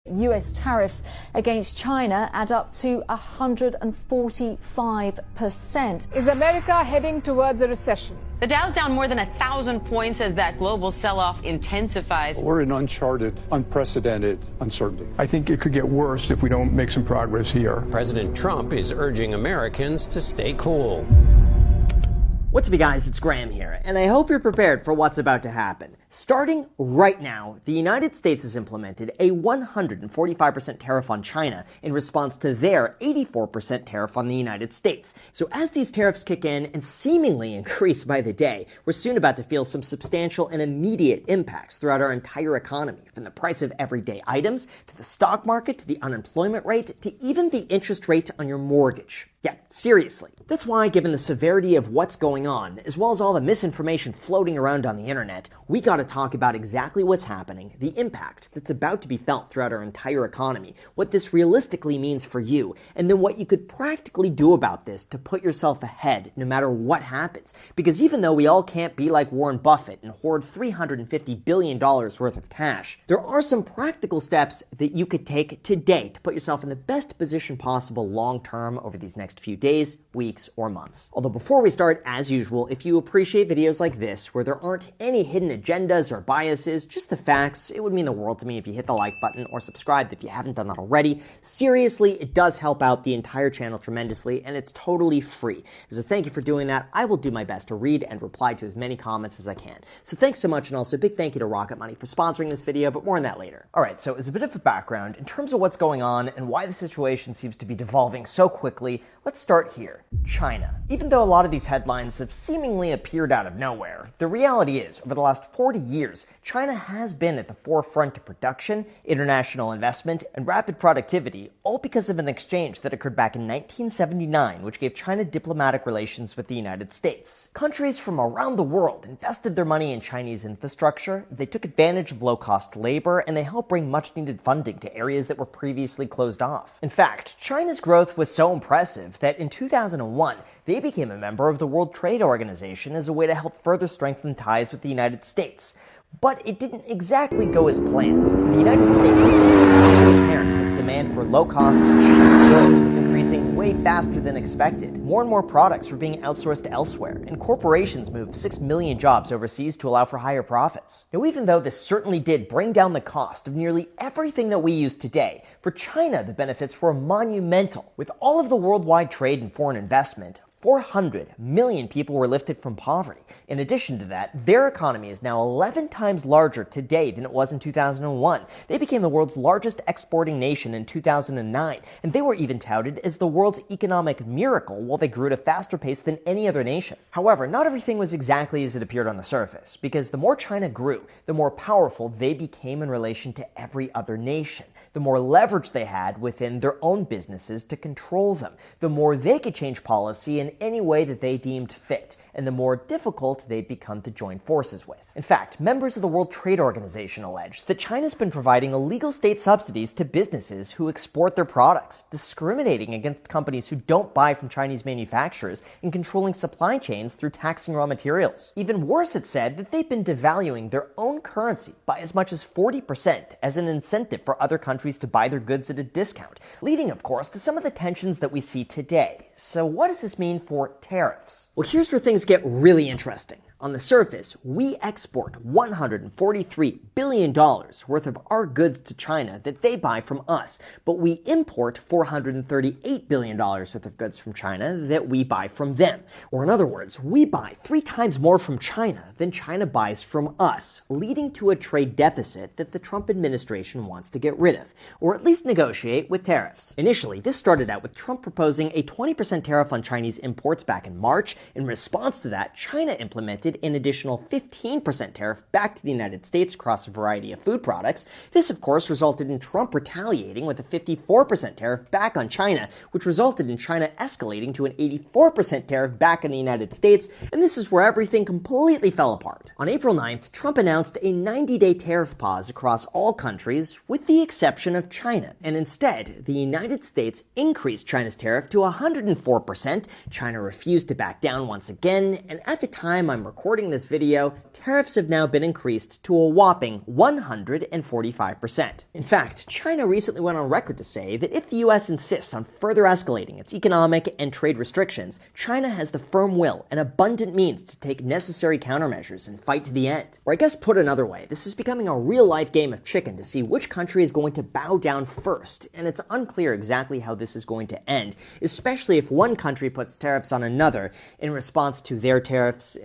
US tariffs against China add up to 145%. Is America heading towards a recession? The Dow's down more than 1,000 points as that global sell-off intensifies. We're in uncharted, unprecedented uncertainty. I think it could get worse if we don't make some progress here. President Trump is urging Americans to stay cool. What's up, you guys? It's Graham here, and I hope you're prepared for what's about to happen. Starting right now, the United States has implemented a 145% tariff on China in response to their 84% tariff on the United States. So as these tariffs kick in and seemingly increase by the day, we're soon about to feel some substantial and immediate impacts throughout our entire economy, from the price of everyday items, to the stock market, to the unemployment rate, to even the interest rate on your mortgage. Yeah, seriously. That's why, given the severity of what's going on, as well as all the misinformation floating around on the internet, we gotta talk about exactly what's happening, the impact that's about to be felt throughout our entire economy, what this realistically means for you, and then what you could practically do about this to put yourself ahead no matter what happens. Because even though we all can't be like Warren Buffett and hoard $350 billion worth of cash, there are some practical steps that you could take today to put yourself in the best position possible long term over these next few days, weeks, or months. Although before we start, as usual, if you appreciate videos like this where there aren't any hidden agendas or biases, just the facts, it would mean the world to me if you hit the like button or subscribe if you haven't done that already. Seriously, it does help out the entire channel tremendously, and it's totally free. As a thank you for doing that, I will do my best to read and reply to as many comments as I can. So thanks so much, and also a big thank you to Rocket Money for sponsoring this video, but more on that later. Alright, so as a bit of a background, in terms of what's going on and why the situation seems to be devolving so quickly, let's start here. China. Even though a lot of these headlines have seemingly appeared out of nowhere, the reality is, over the last 40 years, China has been at the forefront of production, international investment, and rapid productivity, all because of an exchange that occurred back in 1979, which gave China diplomatic relations with the United States. Countries from around the world invested their money in Chinese infrastructure, they took advantage of low-cost labor, and they helped bring much-needed funding to areas that were previously closed off. In fact, China's growth was so impressive that in 2001, they became a member of the World Trade Organization as a way to help further strengthen ties with the United States. But it didn't exactly go as planned. The United States became apparent that demand for low-cost, cheap goods was increasing way faster than expected. More and more products were being outsourced elsewhere, and corporations moved 6 million jobs overseas to allow for higher profits. Now, even though this certainly did bring down the cost of nearly everything that we use today, for China the benefits were monumental. With all of the worldwide trade and foreign investment, 400 million people were lifted from poverty. In addition to that, their economy is now 11 times larger today than it was in 2001. They became the world's largest exporting nation in 2009, and they were even touted as the world's economic miracle while they grew at a faster pace than any other nation. However, not everything was exactly as it appeared on the surface, because the more China grew, the more powerful they became in relation to every other nation. The more leverage they had within their own businesses to control them, the more they could change policy in any way that they deemed fit, and the more difficult they'd become to join forces with. In fact, members of the World Trade Organization allege that China's been providing illegal state subsidies to businesses who export their products, discriminating against companies who don't buy from Chinese manufacturers, and controlling supply chains through taxing raw materials. Even worse, it said that they've been devaluing their own currency by as much as 40% as an incentive for other countries to buy their goods at a discount, leading, of course, to some of the tensions that we see today. So what does this mean for tariffs? Well, here's where things get really interesting. On the surface, we export $143 billion worth of our goods to China that they buy from us, but we import $438 billion worth of goods from China that we buy from them. Or in other words, we buy 3 times more from China than China buys from us, leading to a trade deficit that the Trump administration wants to get rid of, or at least negotiate with tariffs. Initially, this started out with Trump proposing a 20% tariff on Chinese imports back in March. In response to that, China implemented an additional 15% tariff back to the United States across a variety of food products. This, of course, resulted in Trump retaliating with a 54% tariff back on China, which resulted in China escalating to an 84% tariff back in the United States, and this is where everything completely fell apart. On April 9th, Trump announced a 90-day tariff pause across all countries, with the exception of China, and instead, the United States increased China's tariff to 104%. China refused to back down once again, and at the time I'm recording this video, tariffs have now been increased to a whopping 145%. In fact, China recently went on record to say that if the US insists on further escalating its economic and trade restrictions, China has the firm will and abundant means to take necessary countermeasures and fight to the end. Or I guess put another way, this is becoming a real-life game of chicken to see which country is going to bow down first, and it's unclear exactly how this is going to end, especially if one country puts tariffs on another in response to their tariffs,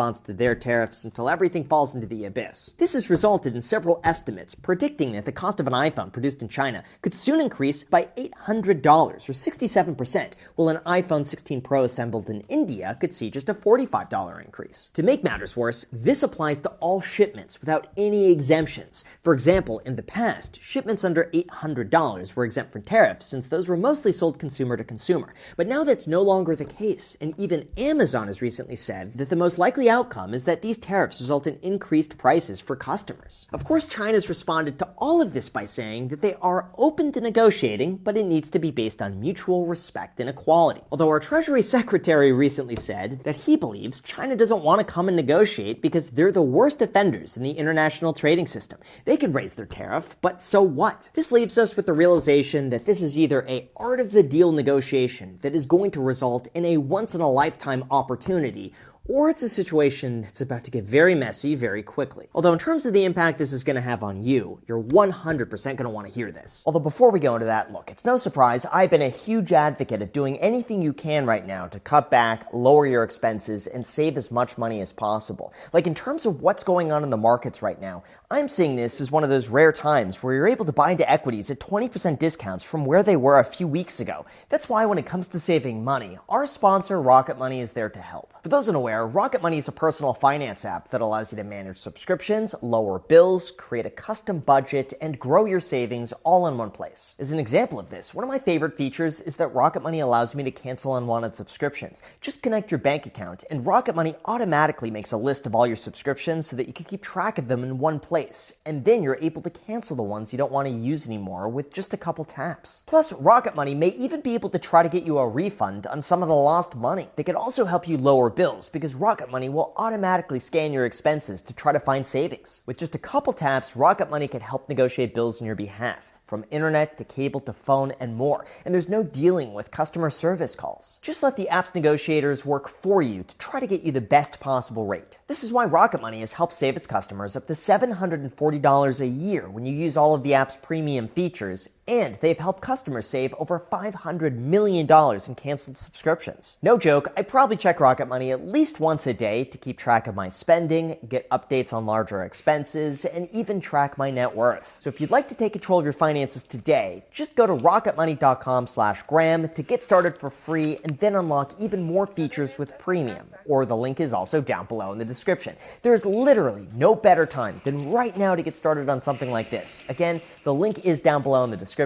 until everything falls into the abyss. This has resulted in several estimates predicting that the cost of an iPhone produced in China could soon increase by $800, or 67%, while an iPhone 16 Pro assembled in India could see just a $45 increase. To make matters worse, this applies to all shipments without any exemptions. For example, in the past, shipments under $800 were exempt from tariffs since those were mostly sold consumer to consumer. But now that's no longer the case, and even Amazon has recently said that the most likely outcome is that these tariffs result in increased prices for customers. Of course, China's responded to all of this by saying that they are open to negotiating, but it needs to be based on mutual respect and equality. Although our Treasury Secretary recently said that he believes China doesn't want to come and negotiate because they're the worst offenders in the international trading system. They could raise their tariff, but so what? This leaves us with the realization that this is either a art of the deal negotiation that is going to result in a once-in-a-lifetime opportunity, or it's a situation that's about to get very messy very quickly. Although in terms of the impact this is going to have on you, you're 100% going to want to hear this. Although before we go into that, look, it's no surprise I've been a huge advocate of doing anything you can right now to cut back, lower your expenses, and save as much money as possible. Like in terms of what's going on in the markets right now, I'm seeing this as one of those rare times where you're able to buy into equities at 20% discounts from where they were a few weeks ago. That's why when it comes to saving money, our sponsor Rocket Money is there to help. For those unaware, Rocket Money is a personal finance app that allows you to manage subscriptions, lower bills, create a custom budget, and grow your savings all in one place. As an example of this, one of my favorite features is that Rocket Money allows me to cancel unwanted subscriptions. Just connect your bank account, and Rocket Money automatically makes a list of all your subscriptions so that you can keep track of them in one place. And then you're able to cancel the ones you don't want to use anymore with just a couple taps. Plus, Rocket Money may even be able to try to get you a refund on some of the lost money. They can also help you lower bills because Rocket Money will automatically scan your expenses to try to find savings. With just a couple taps, Rocket Money can help negotiate bills on your behalf, from internet to cable to phone and more. And there's no dealing with customer service calls. Just let the app's negotiators work for you to try to get you the best possible rate. This is why Rocket Money has helped save its customers up to $740 a year when you use all of the app's premium features, and they've helped customers save over $500 million in canceled subscriptions. No joke, I probably check Rocket Money at least once a day to keep track of my spending, get updates on larger expenses, and even track my net worth. So if you'd like to take control of your finances today, just go to rocketmoney.com/Graham to get started for free and then unlock even more features with premium. Or the link is also down below in the description. There's literally no better time than right now to get started on something like this. Again, the link is down below in the description.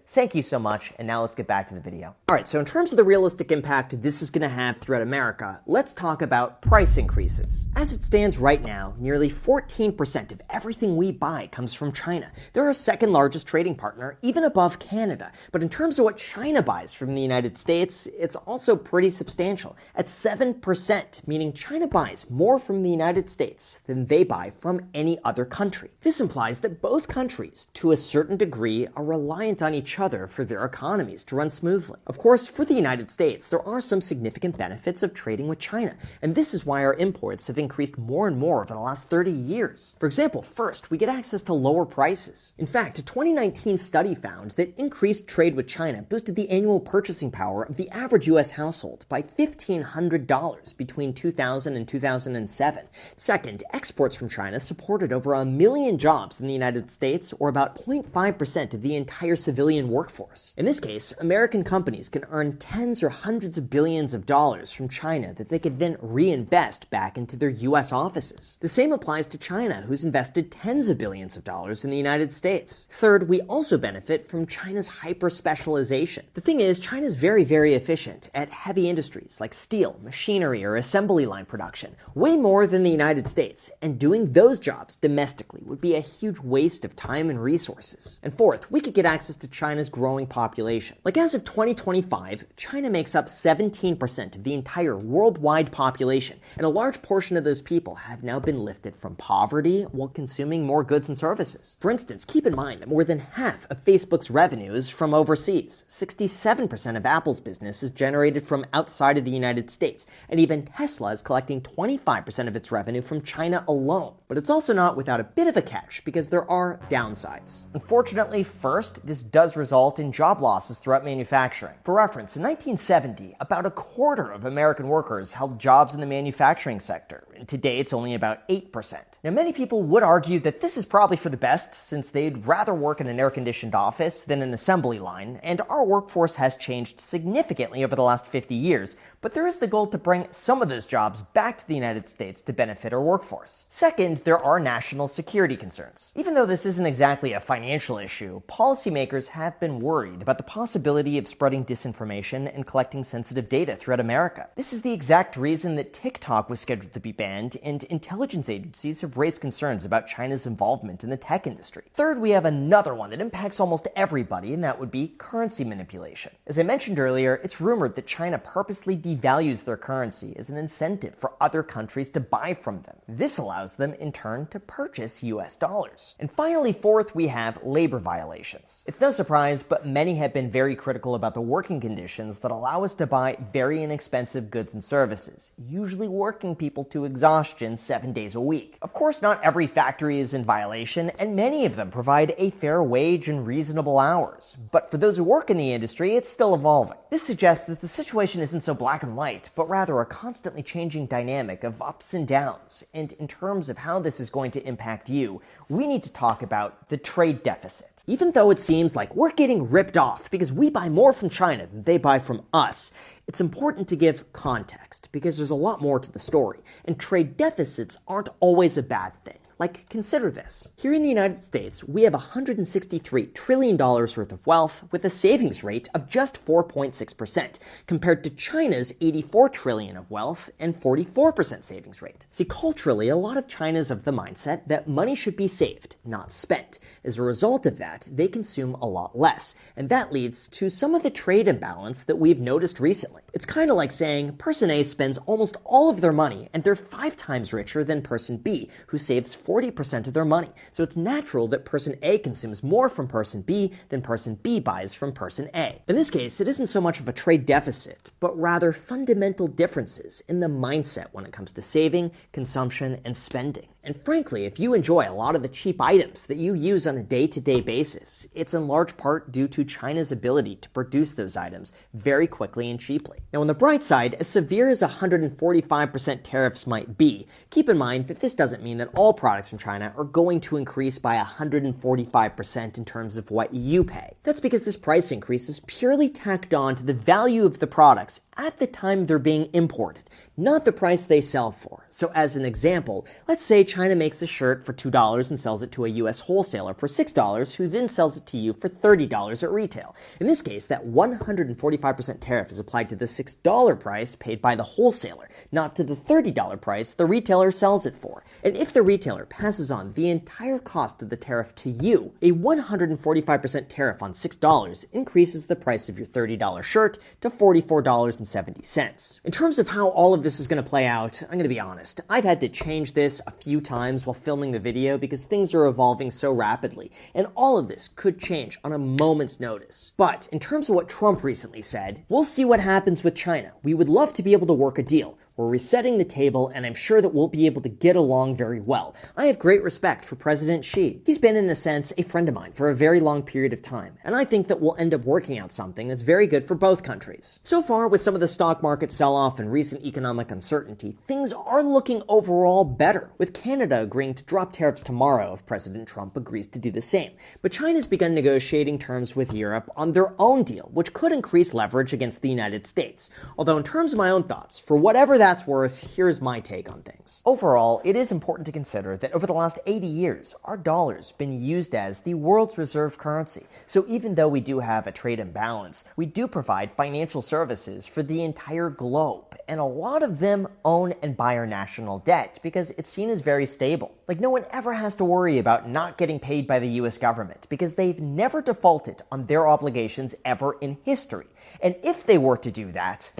Thank you so much, and now let's get back to the video. Alright, so in terms of the realistic impact this is going to have throughout America, let's talk about price increases. As it stands right now, nearly 14% of everything we buy comes from China. They're our second largest trading partner, even above Canada. But in terms of what China buys from the United States, it's also pretty substantial, at 7%, meaning China buys more from the United States than they buy from any other country. This implies that both countries, to a certain degree, are reliant on each other for their economies to run smoothly. Of course, for the United States, there are some significant benefits of trading with China, and this is why our imports have increased more and more over the last 30 years. For example, first, we get access to lower prices. In fact, a 2019 study found that increased trade with China boosted the annual purchasing power of the average U.S. household by $1,500 between 2000 and 2007. Second, exports from China supported over 1 million jobs in the United States, or about 0.5% of the entire civilian workforce. In this case, American companies can earn tens or hundreds of billions of dollars from China that they could then reinvest back into their U.S. offices. The same applies to China, who's invested tens of billions of dollars in the United States. Third, we also benefit from China's hyper-specialization. The thing is, China's very, very efficient at heavy industries like steel, machinery, or assembly line production, way more than the United States, and doing those jobs domestically would be a huge waste of time and resources. And fourth, we could get access access to China's growing population. Like as of 2025, China makes up 17% of the entire worldwide population, and a large portion of those people have now been lifted from poverty while consuming more goods and services. For instance, keep in mind that more than half of Facebook's revenue is from overseas. 67% of Apple's business is generated from outside of the United States, and even Tesla is collecting 25% of its revenue from China alone. But it's also not without a bit of a catch, because there are downsides. Unfortunately, first, this does result in job losses throughout manufacturing. For reference, in 1970, about a quarter of American workers held jobs in the manufacturing sector, and today it's only about 8%. Now, many people would argue that this is probably for the best, since they'd rather work in an air-conditioned office than an assembly line, and our workforce has changed significantly over the last 50 years, but there is the goal to bring some of those jobs back to the United States to benefit our workforce. Second, there are national security concerns. Even though this isn't exactly a financial issue, policymakers have been worried about the possibility of spreading disinformation and collecting sensitive data throughout America. This is the exact reason that TikTok was scheduled to be banned, and intelligence agencies have raised concerns about China's involvement in the tech industry. Third, we have another one that impacts almost everybody, and that would be currency manipulation. As I mentioned earlier, it's rumored that China purposely devalues their currency as an incentive for other countries to buy from them. This allows them, in turn, to purchase US dollars. And finally, fourth, we have labor violations. It's no surprise, but many have been very critical about the working conditions that allow us to buy very inexpensive goods and services, usually working people to exhaustion 7 days a week. Of course, not every factory is in violation, and many of them provide a fair wage and reasonable hours. But for those who work in the industry, it's still evolving. This suggests that the situation isn't so black and white, but rather a constantly changing dynamic of ups and downs. And in terms of how this is going to impact you, we need to talk about the trade deficit. Even though it seems like we're getting ripped off because we buy more from China than they buy from us, it's important to give context because there's a lot more to the story, and trade deficits aren't always a bad thing. Like, consider this. Here in the United States, we have $163 trillion worth of wealth with a savings rate of just 4.6%, compared to China's $84 trillion of wealth and 44% savings rate. See, culturally, a lot of China's of the mindset that money should be saved, not spent. As a result of that, they consume a lot less, and that leads to some of the trade imbalance that we've noticed recently. It's kind of like saying person A spends almost all of their money, and they're 5 times richer than person B, who saves 40% of their money. So it's natural that person A consumes more from person B than person B buys from person A. In this case, it isn't so much of a trade deficit, but rather fundamental differences in the mindset when it comes to saving, consumption, and spending. And frankly, if you enjoy a lot of the cheap items that you use on a day-to-day basis, it's in large part due to China's ability to produce those items very quickly and cheaply. Now, on the bright side, as severe as 145% tariffs might be, keep in mind that this doesn't mean that all products from China are going to increase by 145% in terms of what you pay. That's because this price increase is purely tacked on to the value of the products at the time they're being imported, not the price they sell for. So as an example, let's say China makes a shirt for $2 and sells it to a US wholesaler for $6, who then sells it to you for $30 at retail. In this case, that 145% tariff is applied to the $6 price paid by the wholesaler, not to the $30 price the retailer sells it for. And if the retailer passes on the entire cost of the tariff to you, a 145% tariff on $6 increases the price of your $30 shirt to $44.70. In terms of how all of this is going to play out, I'm going to be honest. I've had to change this a few times while filming the video because things are evolving so rapidly, and all of this could change on a moment's notice. But in terms of what Trump recently said, we'll see what happens with China. We would love to be able to work a deal. We're resetting the table, and I'm sure that we'll be able to get along very well. I have great respect for President Xi. He's been, in a sense, a friend of mine for a very long period of time, and I think that we'll end up working out something that's very good for both countries. So far, with some of the stock market sell-off and recent economic uncertainty, things are looking overall better, with Canada agreeing to drop tariffs tomorrow if President Trump agrees to do the same. But China's begun negotiating terms with Europe on their own deal, which could increase leverage against the United States. Although in terms of my own thoughts, for whatever that that's worth, here's my take on things. Overall, it is important to consider that over the last 80 years, our dollar's been used as the world's reserve currency. So even though we do have a trade imbalance, we do provide financial services for the entire globe. And a lot of them own and buy our national debt because it's seen as very stable. Like, no one ever has to worry about not getting paid by the US government because they've never defaulted on their obligations ever in history. And if they were to do that,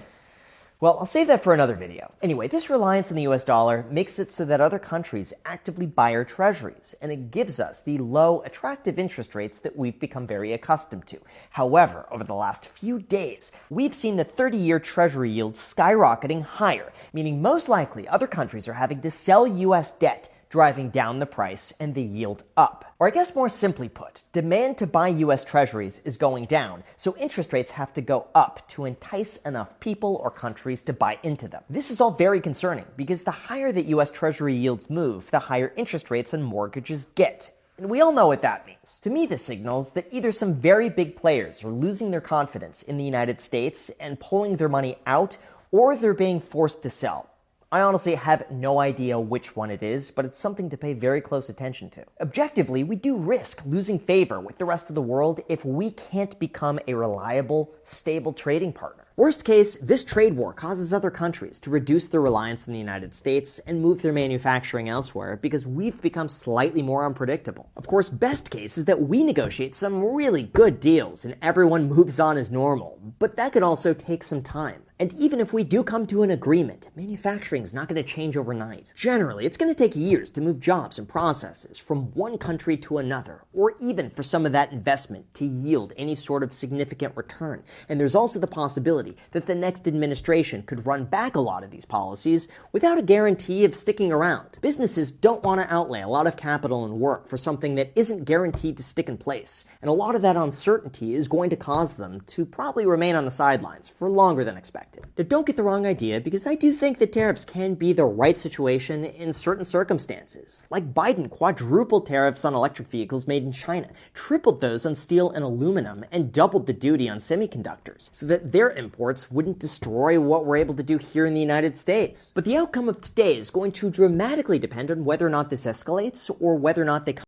well, I'll save that for another video. Anyway, this reliance on the US dollar makes it so that other countries actively buy our treasuries, and it gives us the low, attractive interest rates that we've become very accustomed to. However, over the last few days, we've seen the 30-year treasury yield skyrocketing higher, meaning most likely other countries are having to sell US debt, driving down the price and the yield up. Or I guess more simply put, demand to buy US treasuries is going down, so interest rates have to go up to entice enough people or countries to buy into them. This is all very concerning because the higher that US treasury yields move, the higher interest rates on mortgages get. And we all know what that means. To me, this signals that either some very big players are losing their confidence in the United States and pulling their money out, or they're being forced to sell. I honestly have no idea which one it is, but it's something to pay very close attention to. Objectively, we do risk losing favor with the rest of the world if we can't become a reliable, stable trading partner. Worst case, this trade war causes other countries to reduce their reliance on the United States and move their manufacturing elsewhere because we've become slightly more unpredictable. Of course, best case is that we negotiate some really good deals and everyone moves on as normal, but that could also take some time. And even if we do come to an agreement, manufacturing is not going to change overnight. Generally, it's going to take years to move jobs and processes from one country to another, or even for some of that investment to yield any sort of significant return. And there's also the possibility that the next administration could run back a lot of these policies without a guarantee of sticking around. Businesses don't want to outlay a lot of capital and work for something that isn't guaranteed to stick in place, and a lot of that uncertainty is going to cause them to probably remain on the sidelines for longer than expected. Now, don't get the wrong idea, because I do think that tariffs can be the right situation in certain circumstances. Like Biden quadrupled tariffs on electric vehicles made in China, tripled those on steel and aluminum, and doubled the duty on semiconductors, so that their imports wouldn't destroy what we're able to do here in the United States. But the outcome of today is going to dramatically depend on whether or not this escalates, or whether or not they